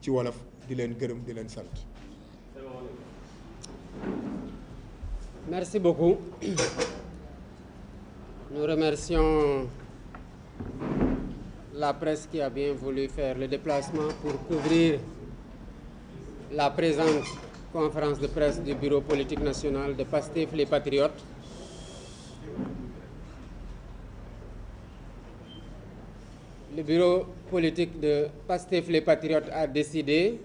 ci wolof di leen gërëm di leen sant. Merci beaucoup. Nous remercions la presse qui a bien voulu faire le déplacement pour couvrir la présente conférence de presse du bureau politique national de Pastef les Patriotes. Le bureau politique de Pastef les Patriotes a décidé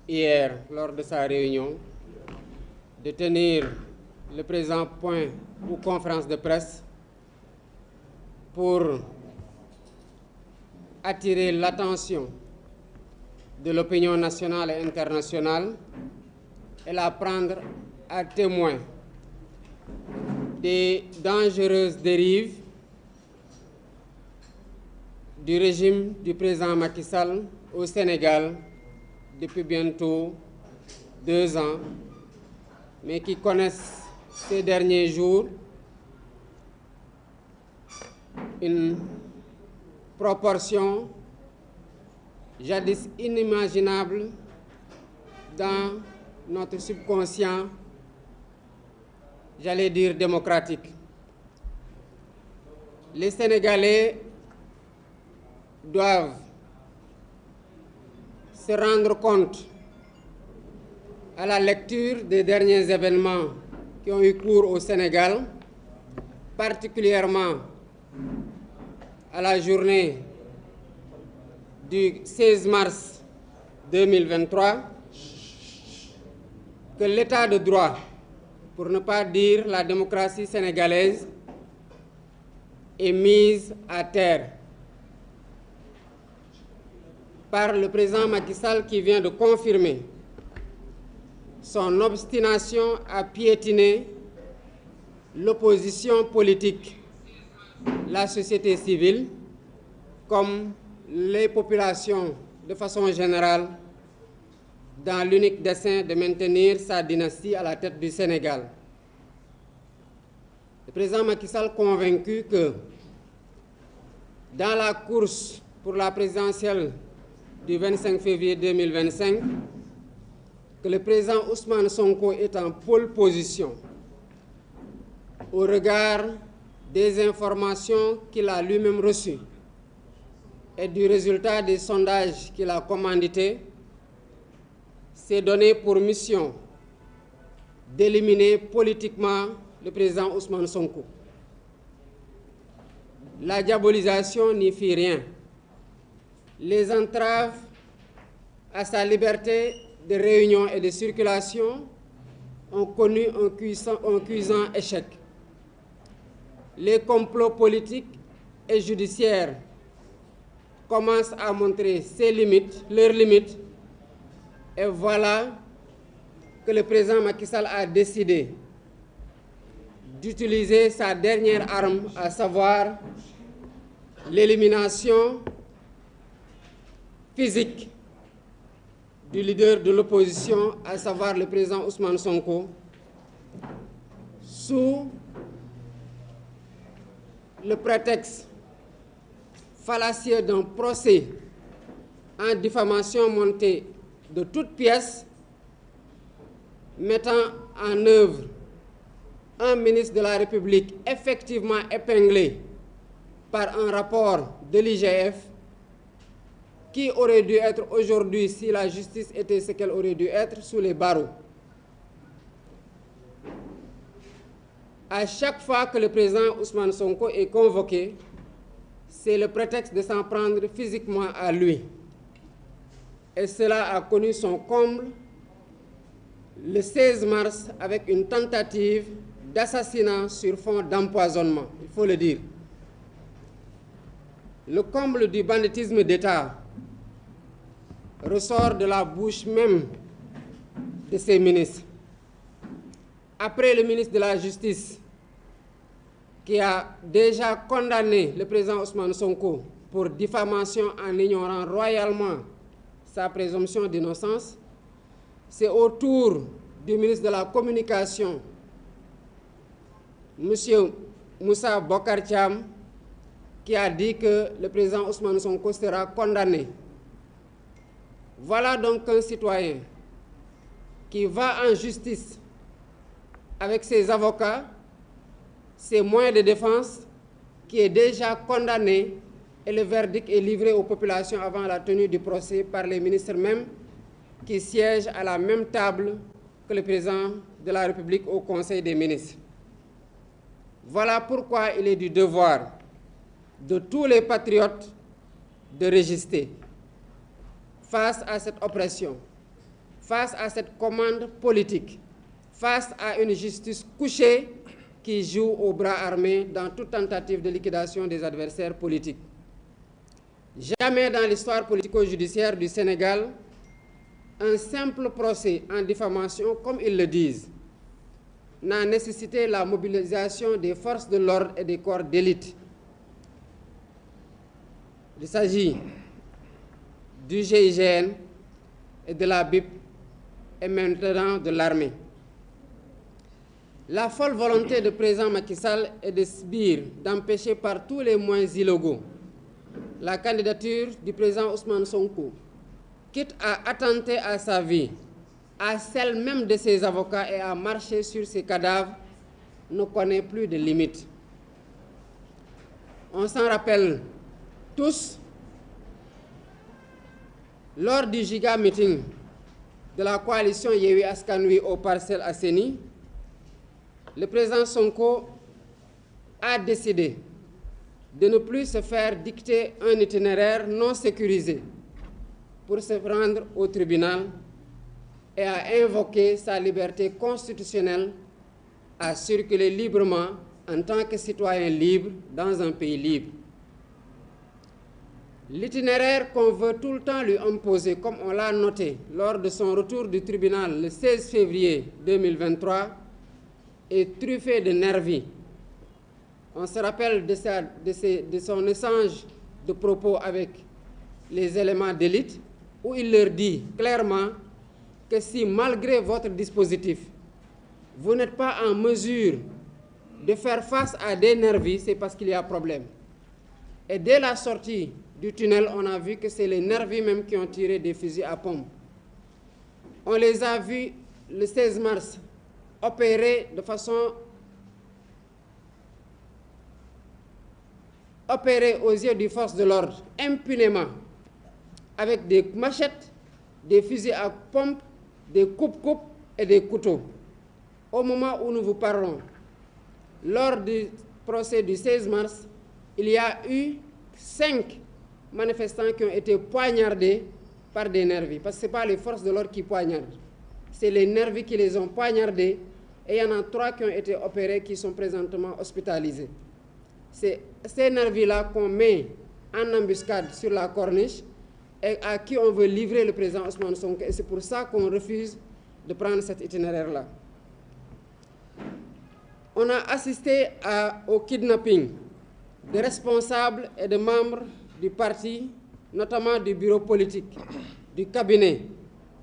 hier, lors de sa réunion, de tenir le présent point ou conférence de presse pour attirer l'attention de l'opinion nationale et internationale et la prendre à témoin des dangereuses dérives du régime du président Macky Sall au Sénégal depuis bientôt 2 ans, mais qui connaissent ces derniers jours une proportion jadis inimaginable dans notre subconscient, j'allais dire démocratique. Les Sénégalais doivent se rendre compte à la lecture des derniers événements qui ont eu cours au Sénégal, particulièrement à la journée du 16 mars 2023, que l'état de droit, pour ne pas dire la démocratie sénégalaise, est mise à terre par le président Macky Sall qui vient de confirmer son obstination à piétiner l'opposition politique, la société civile, comme les populations de façon générale, dans l'unique dessein de maintenir sa dynastie à la tête du Sénégal. Le président Macky Sall convaincu que dans la course pour la présidentielle du 25 février 2025, que le président Ousmane Sonko est en pole position au regard des informations qu'il a lui-même reçues et du résultat des sondages qu'il a commandités, s'est donné pour mission d'éliminer politiquement le président Ousmane Sonko. La diabolisation n'y fit rien. Les entraves à sa liberté de réunion et de circulation ont connu un cuisant échec. Les complots politiques et judiciaires commencent à montrer leurs limites, et voilà que le président Macky Sall a décidé d'utiliser sa dernière arme, à savoir l'élimination physique du leader de l'opposition, à savoir le président Ousmane Sonko, sous le prétexte fallacieux d'un procès en diffamation monté de toutes pièces, mettant en œuvre un ministre de la République effectivement épinglé par un rapport de l'IGF, qui aurait dû être aujourd'hui, si la justice était ce qu'elle aurait dû être, sous les barreaux. À chaque fois que le président Ousmane Sonko est convoqué, c'est le prétexte de s'en prendre physiquement à lui. Et cela a connu son comble le 16 mars avec une tentative d'assassinat sur fond d'empoisonnement, il faut le dire. Le comble du banditisme d'État ressort de la bouche même de ses ministres. Après le ministre de la Justice, qui a déjà condamné le président Ousmane Sonko pour diffamation en ignorant royalement sa présomption d'innocence, c'est au tour du ministre de la Communication, M. Moussa Bocar Thiam, qui a dit que le président Ousmane Sonko sera condamné Voilà donc un citoyen qui va en justice avec ses avocats, ses moyens de défense, qui est déjà condamné et le verdict est livré aux populations avant la tenue du procès par les ministres mêmes qui siègent à la même table que le président de la République au Conseil des ministres. Voilà pourquoi il est du devoir de tous les patriotes de résister face à cette oppression, face à cette commande politique, face à une justice couchée qui joue au bras armé dans toute tentative de liquidation des adversaires politiques. Jamais dans l'histoire politico-judiciaire du Sénégal, un simple procès en diffamation, comme ils le disent, n'a nécessité la mobilisation des forces de l'ordre et des corps d'élite. Il s'agit du GIGN et de la BIP et maintenant de l'armée. La folle volonté du président Macky Sall est de sbire, d'empêcher par tous les moyens illégaux la candidature du président Ousmane Sonko, quitte à attenter à sa vie, à celle même de ses avocats et à marcher sur ses cadavres, ne connaît plus de limites. On s'en rappelle tous, lors du giga meeting de la coalition Yewwi Askan Wi aux Parcelles Assainies, le président Sonko a décidé de ne plus se faire dicter un itinéraire non sécurisé pour se rendre au tribunal et a invoqué sa liberté constitutionnelle à circuler librement en tant que citoyen libre dans un pays libre. L'itinéraire qu'on veut tout le temps lui imposer, comme on l'a noté lors de son retour du tribunal le 16 février 2023, est truffé de nervis. On se rappelle de son échange de propos avec les éléments d'élite, où il leur dit clairement que si, malgré votre dispositif, vous n'êtes pas en mesure de faire face à des nervis, c'est parce qu'il y a problème. Et dès la sortie du tunnel, on a vu que c'est les nervis même qui ont tiré des fusils à pompe. On les a vus le 16 mars opérer de façon aux yeux des forces de l'ordre impunément avec des machettes, des fusils à pompe, des coupe-coupes et des couteaux. Au moment où nous vous parlons, lors du procès du 16 mars, il y a eu 5 manifestants qui ont été poignardés par des nervis. Parce que ce n'est pas les forces de l'ordre qui poignardent, c'est les nervis qui les ont poignardés. Et il y en a 3 qui ont été opérés, qui sont présentement hospitalisés. C'est ces nervis-là qu'on met en embuscade sur la corniche et à qui on veut livrer le président Ousmane Sonko. Et c'est pour ça qu'on refuse de prendre cet itinéraire-là. On a assisté au kidnapping de responsables et de membres du parti, notamment du bureau politique, du cabinet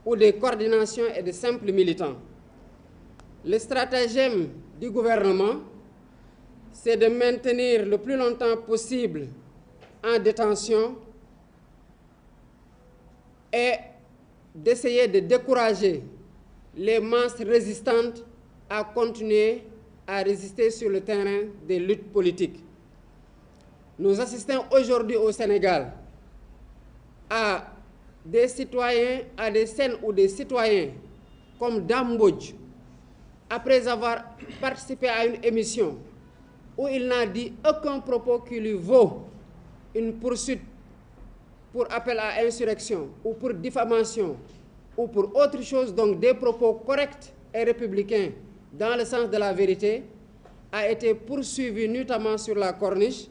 ou des coordinations et de simples militants. Le stratagème du gouvernement, c'est de maintenir le plus longtemps possible en détention et d'essayer de décourager les masses résistantes à continuer à résister sur le terrain des luttes politiques. Nous assistons aujourd'hui au Sénégal à des citoyens, à des scènes où des citoyens comme Dame Mbodj, après avoir participé à une émission où il n'a dit aucun propos qui lui vaut une poursuite pour appel à insurrection ou pour diffamation ou pour autre chose, donc des propos corrects et républicains dans le sens de la vérité, a été poursuivi notamment sur la corniche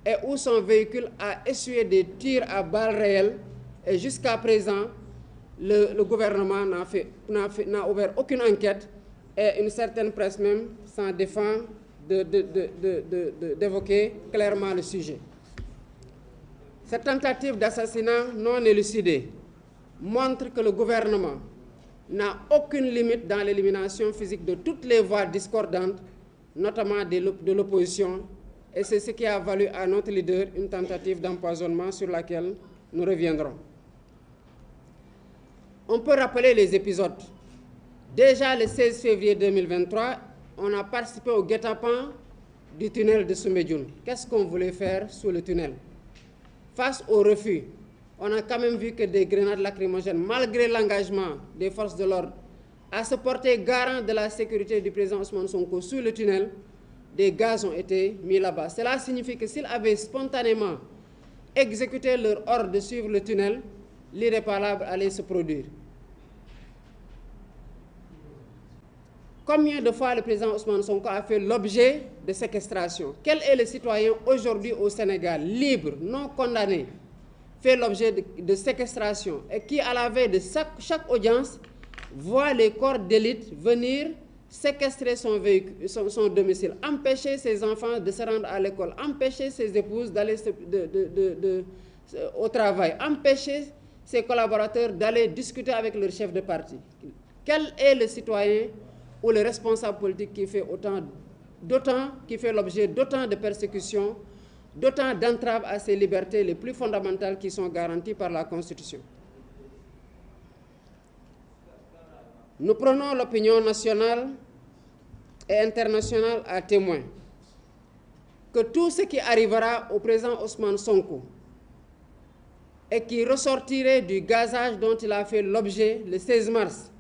et où son véhicule a essuyé des tirs à balles réelles et jusqu'à présent, le gouvernement n'a ouvert aucune enquête et une certaine presse même s'en défend d'évoquer clairement le sujet. Cette tentative d'assassinat non élucidée montre que le gouvernement n'a aucune limite dans l'élimination physique de toutes les voix discordantes, notamment de l'opposition, et c'est ce qui a valu à notre leader une tentative d'empoisonnement sur laquelle nous reviendrons. On peut rappeler les épisodes. Déjà le 16 février 2023, on a participé au guet-apens du tunnel de Soumbédioune. Qu'est-ce qu'on voulait faire sous le tunnel? Face au refus, on a quand même vu que des grenades lacrymogènes, malgré l'engagement des forces de l'ordre, à se porter garant de la sécurité du président Ousmane Sonko sous le tunnel, des gaz ont été mis là-bas. Cela signifie que s'ils avaient spontanément exécuté leur ordre de suivre le tunnel, l'irréparable allait se produire. Combien de fois le président Ousmane Sonko a fait l'objet de séquestration? Quel est le citoyen aujourd'hui au Sénégal, libre, non condamné, fait l'objet de séquestration et qui, à la veille de chaque audience, voit les corps d'élite venir séquestrer son véhicule, son domicile, empêcher ses enfants de se rendre à l'école, empêcher ses épouses d'aller au travail, empêcher ses collaborateurs d'aller discuter avec leur chef de parti? Quel est le citoyen ou le responsable politique qui fait l'objet d'autant de persécutions, d'autant d'entraves à ses libertés les plus fondamentales qui sont garanties par la Constitution? Nous prenons l'opinion nationale et internationale à témoin que tout ce qui arrivera au président Ousmane Sonko et qui ressortirait du gazage dont il a fait l'objet le 16 mars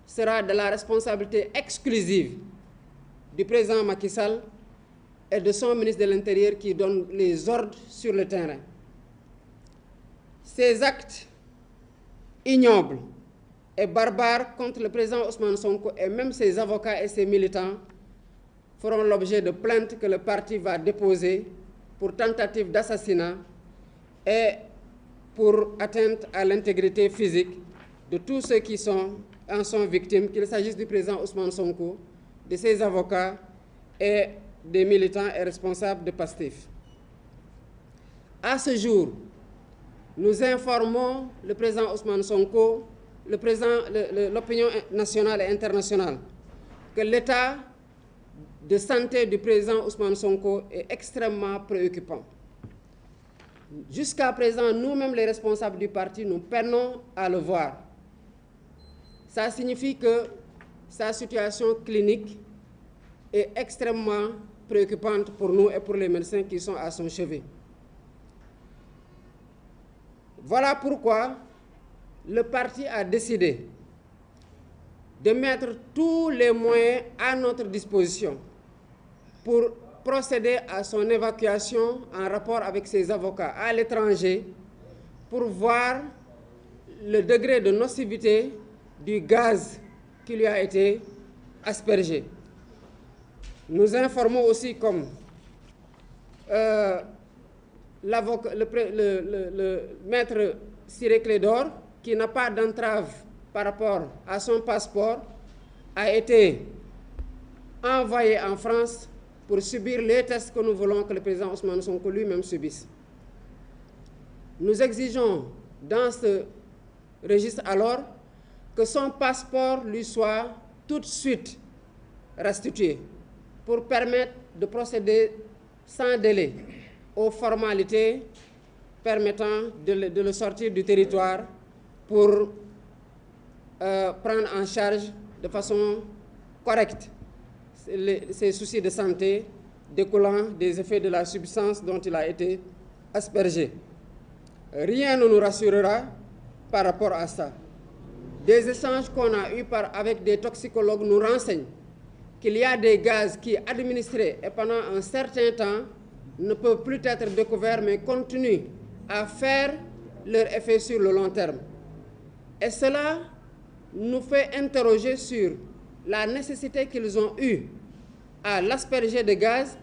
sera de la responsabilité exclusive du président Macky Sall et de son ministre de l'Intérieur qui donne les ordres sur le terrain. Ces actes ignobles et barbares contre le président Ousmane Sonko et même ses avocats et ses militants feront l'objet de plaintes que le parti va déposer pour tentative d'assassinat et pour atteinte à l'intégrité physique de tous ceux qui en sont victimes, qu'il s'agisse du président Ousmane Sonko, de ses avocats et des militants et responsables de PASTEF. À ce jour, nous informons le président Ousmane Sonko, l'opinion nationale et internationale, que l'état de santé du président Ousmane Sonko est extrêmement préoccupant. Jusqu'à présent, nous-mêmes les responsables du parti, nous peinons à le voir. Ça signifie que sa situation clinique est extrêmement préoccupante pour nous et pour les médecins qui sont à son chevet. Voilà pourquoi le parti a décidé de mettre tous les moyens à notre disposition pour procéder à son évacuation en rapport avec ses avocats à l'étranger pour voir le degré de nocivité du gaz qui lui a été aspergé. Nous informons aussi comme le maître Ciré Clédor, qui n'a pas d'entrave par rapport à son passeport, a été envoyé en France pour subir les tests que nous voulons que le président Ousmane Sonko lui-même subisse. Nous exigeons dans ce registre alors que son passeport lui soit tout de suite restitué pour permettre de procéder sans délai aux formalités permettant de le sortir du territoire pour prendre en charge de façon correcte ses soucis de santé découlant des effets de la substance dont il a été aspergé. Rien ne nous rassurera par rapport à ça. Des échanges qu'on a eus avec des toxicologues nous renseignent qu'il y a des gaz qui, administrés et pendant un certain temps, ne peuvent plus être découverts, mais continuent à faire leur effet sur le long terme. Et cela nous fait interroger sur la nécessité qu'ils ont eue à l'asperger de gaz,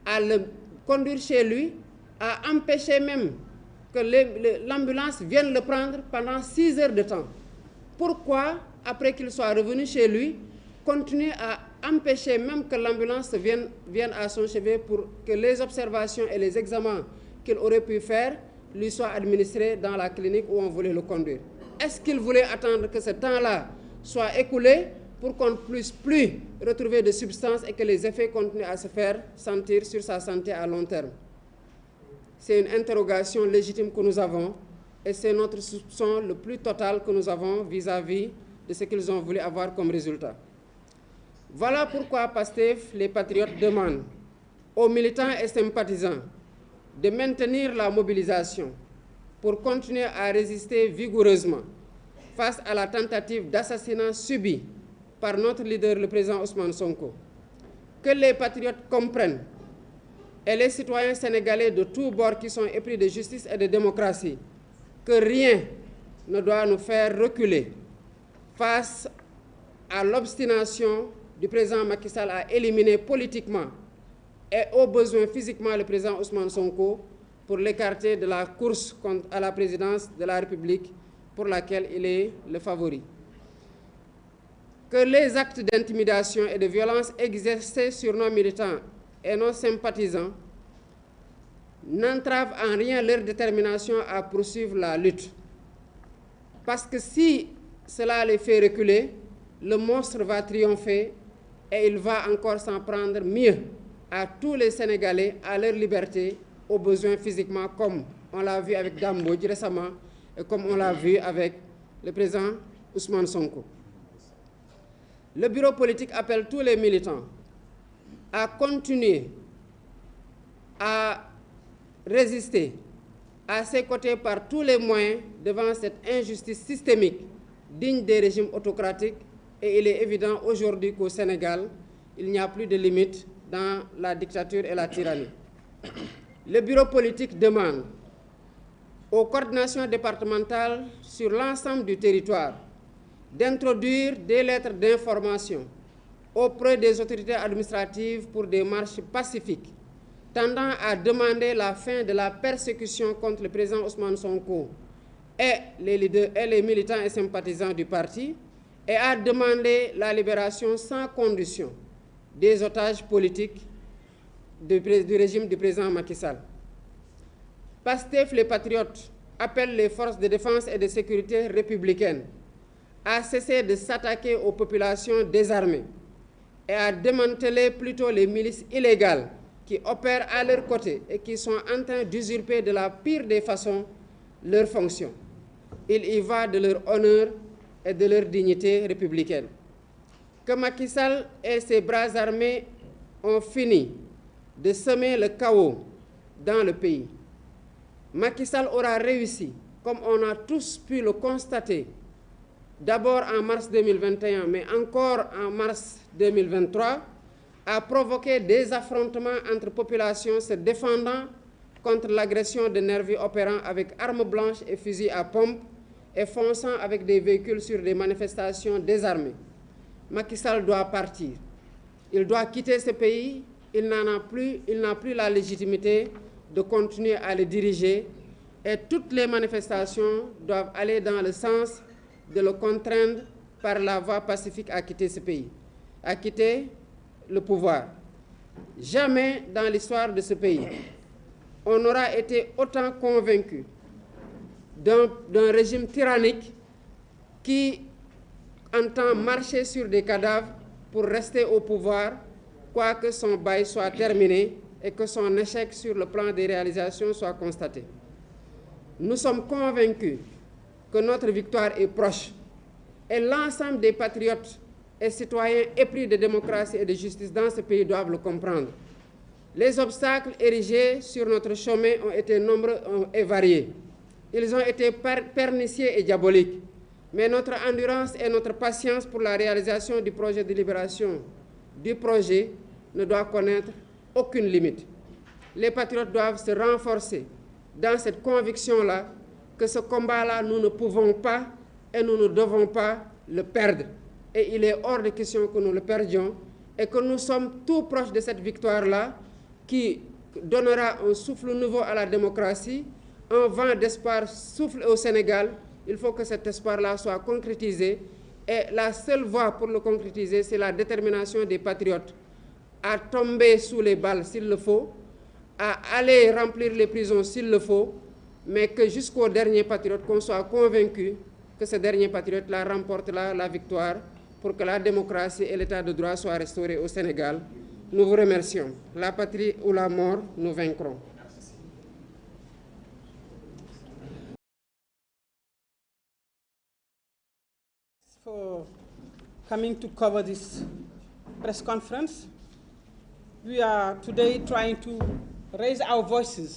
à le conduire chez lui, à empêcher même que l'ambulance vienne le prendre pendant 6 heures de temps. Pourquoi, après qu'il soit revenu chez lui, continuer à empêcher même que l'ambulance vienne à son chevet pour que les observations et les examens qu'il aurait pu faire lui soient administrés dans la clinique où on voulait le conduire? Est-ce qu'il voulait attendre que ce temps-là soit écoulé pour qu'on ne puisse plus retrouver de substances et que les effets continuent à se faire sentir sur sa santé à long terme? C'est une interrogation légitime que nous avons et c'est notre soupçon le plus total que nous avons vis-à-vis de ce qu'ils ont voulu avoir comme résultat. Voilà pourquoi PASTEF, les patriotes, demandent aux militants et sympathisants de maintenir la mobilisation pour continuer à résister vigoureusement face à la tentative d'assassinat subie par notre leader, le président Ousmane Sonko. Que les patriotes comprennent, et les citoyens sénégalais de tous bords qui sont épris de justice et de démocratie, que rien ne doit nous faire reculer face à l'obstination du président Macky Sall à éliminer politiquement et au besoin physiquement le président Ousmane Sonko pour l'écarter de la course à la présidence de la République pour laquelle il est le favori. Que les actes d'intimidation et de violence exercés sur nos militants et nos sympathisants n'entravent en rien leur détermination à poursuivre la lutte. Parce que si cela les fait reculer, le monstre va triompher et il va encore s'en prendre mieux à tous les Sénégalais, à leur liberté, aux besoins physiquement, comme on l'a vu avec Dame Mbodj récemment et comme on l'a vu avec le président Ousmane Sonko. Le bureau politique appelle tous les militants à continuer à résister à ses côtés par tous les moyens devant cette injustice systémique digne des régimes autocratiques. Et il est évident aujourd'hui qu'au Sénégal, il n'y a plus de limite dans la dictature et la tyrannie. Le bureau politique demande aux coordinations départementales sur l'ensemble du territoire d'introduire des lettres d'information auprès des autorités administratives pour des marches pacifiques tendant à demander la fin de la persécution contre le président Ousmane Sonko et les leaders et les militants et sympathisants du parti et à demander la libération sans condition des otages politiques du régime du président Macky Sall. PASTEF, les patriotes, appellent les forces de défense et de sécurité républicaines à cesser de s'attaquer aux populations désarmées et à démanteler plutôt les milices illégales qui opèrent à leur côté et qui sont en train d'usurper de la pire des façons leurs fonctions. Il y va de leur honneur et de leur dignité républicaine. Que Macky Sall et ses bras armés ont fini de semer le chaos dans le pays. Macky Sall aura réussi, comme on a tous pu le constater, d'abord en mars 2021, mais encore en mars 2023, à provoquer des affrontements entre populations se défendant contre l'agression de nervis opérant avec armes blanches et fusils à pompe et fonçant avec des véhicules sur des manifestations désarmées. Macky Sall doit partir. Il doit quitter ce pays. Il n'a plus la légitimité de continuer à le diriger et toutes les manifestations doivent aller dans le sens de le contraindre par la voie pacifique à quitter ce pays, à quitter le pouvoir. Jamais dans l'histoire de ce pays, on n'aura été autant convaincu d'un régime tyrannique qui entend marcher sur des cadavres pour rester au pouvoir, quoique son bail soit terminé et que son échec sur le plan des réalisations soit constaté. Nous sommes convaincus que notre victoire est proche et l'ensemble des patriotes et citoyens épris de démocratie et de justice dans ce pays doivent le comprendre. Les obstacles érigés sur notre chemin ont été nombreux et variés. Ils ont été pernicieux et diaboliques. Mais notre endurance et notre patience pour la réalisation du projet de libération du projet ne doivent connaître aucune limite. Les patriotes doivent se renforcer dans cette conviction-là que ce combat-là, nous ne pouvons pas et nous ne devons pas le perdre. Et il est hors de question que nous le perdions et que nous sommes tout proches de cette victoire-là qui donnera un souffle nouveau à la démocratie, un vent d'espoir souffle au Sénégal. Il faut que cet espoir-là soit concrétisé et la seule voie pour le concrétiser, c'est la détermination des patriotes à tomber sous les balles s'il le faut, à aller remplir les prisons s'il le faut, mais que jusqu'au dernier patriote, qu'on soit convaincu que ce dernier patriote-là remporte la victoire pour que la démocratie et l'état de droit soient restaurés au Sénégal. Nous vous remercions. La patrie ou la mort, nous vaincrons. for coming to cover this press conference. We are today trying to raise our voices